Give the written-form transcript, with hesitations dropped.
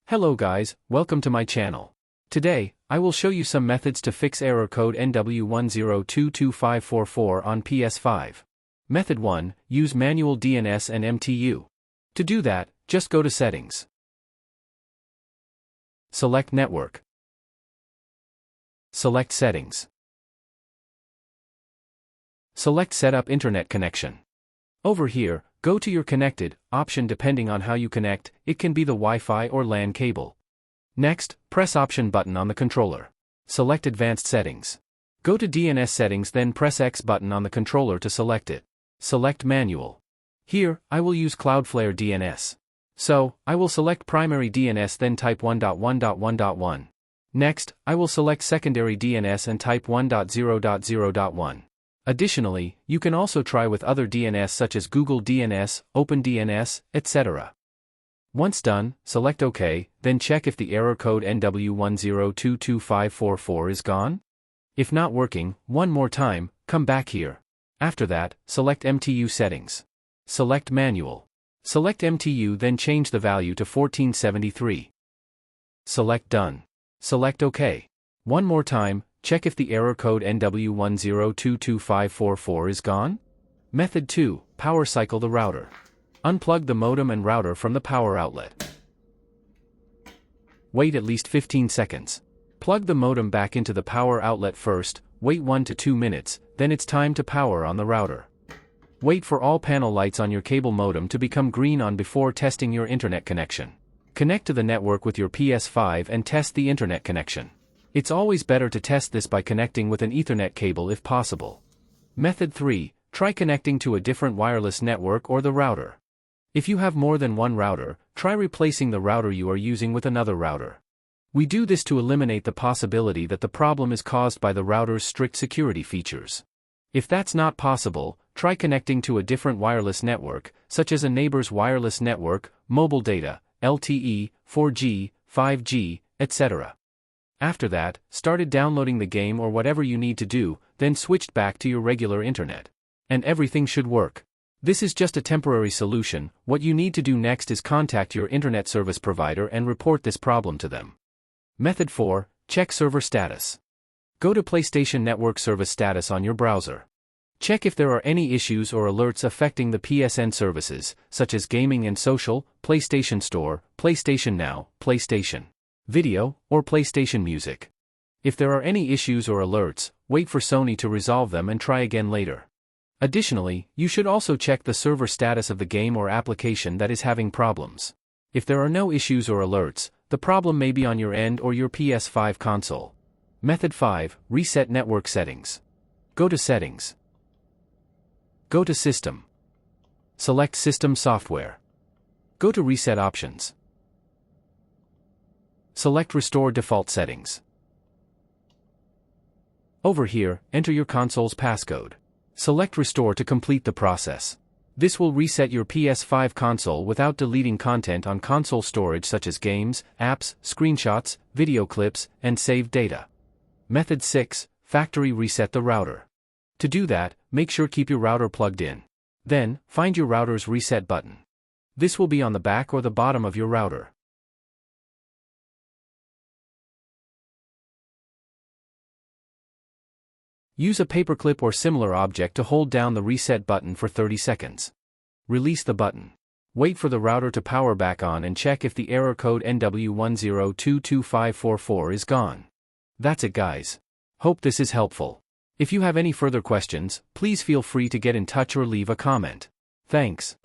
Hello guys, welcome to my channel. Today, I will show you some methods to fix error code NW-102254-4 on PS5. Method 1, use manual DNS and MTU. To do that, just go to Settings. Select Network. Select Settings. Select Set up Internet Connection. Over here, go to your Connected option depending on how you connect, it can be the Wi-Fi or LAN cable. Next, press Option button on the controller. Select Advanced Settings. Go to DNS Settings, then press X button on the controller to select it. Select Manual. Here, I will use Cloudflare DNS. So, I will select Primary DNS, then type 1.1.1.1. Next, I will select Secondary DNS and type 1.0.0.1. Additionally, you can also try with other DNS such as Google DNS, OpenDNS, etc. Once done, select OK, then check if the error code NW-102254-4 is gone. If not working, one more time, come back here. After that, select MTU settings. Select Manual. Select MTU, then change the value to 1473. Select Done. Select OK. One more time, check if the error code NW-102254-4 is gone. Method 2, power cycle the router. Unplug the modem and router from the power outlet. Wait at least 15 seconds. Plug the modem back into the power outlet first, wait 1 to 2 minutes, then it's time to power on the router. Wait for all panel lights on your cable modem to become green on before testing your internet connection. Connect to the network with your PS5 and test the internet connection. It's always better to test this by connecting with an Ethernet cable if possible. Method 3, try connecting to a different wireless network or the router. If you have more than one router, try replacing the router you are using with another router. We do this to eliminate the possibility that the problem is caused by the router's strict security features. If that's not possible, try connecting to a different wireless network, such as a neighbor's wireless network, mobile data, LTE, 4G, 5G, etc. After that, started downloading the game or whatever you need to do, then switched back to your regular internet. And everything should work. This is just a temporary solution. What you need to do next is contact your internet service provider and report this problem to them. Method 4, check server status. Go to PlayStation Network service status on your browser. Check if there are any issues or alerts affecting the PSN services, such as Gaming and Social, PlayStation Store, PlayStation Now, PlayStation Video, or PlayStation Music. If there are any issues or alerts, wait for Sony to resolve them and try again later. Additionally, you should also check the server status of the game or application that is having problems. If there are no issues or alerts, the problem may be on your end or your PS5 console. Method 5, reset network settings. Go to Settings. Go to System. Select System Software. Go to Reset Options. Select Restore Default Settings. Over here, enter your console's passcode. Select Restore to complete the process. This will reset your PS5 console without deleting content on console storage such as games, apps, screenshots, video clips, and saved data. Method 6, factory reset the router. To do that, make sure keep your router plugged in. Then, find your router's reset button. This will be on the back or the bottom of your router. Use a paperclip or similar object to hold down the reset button for 30 seconds. Release the button. Wait for the router to power back on and check if the error code NW-102254-4 is gone. That's it guys. Hope this is helpful. If you have any further questions, please feel free to get in touch or leave a comment. Thanks.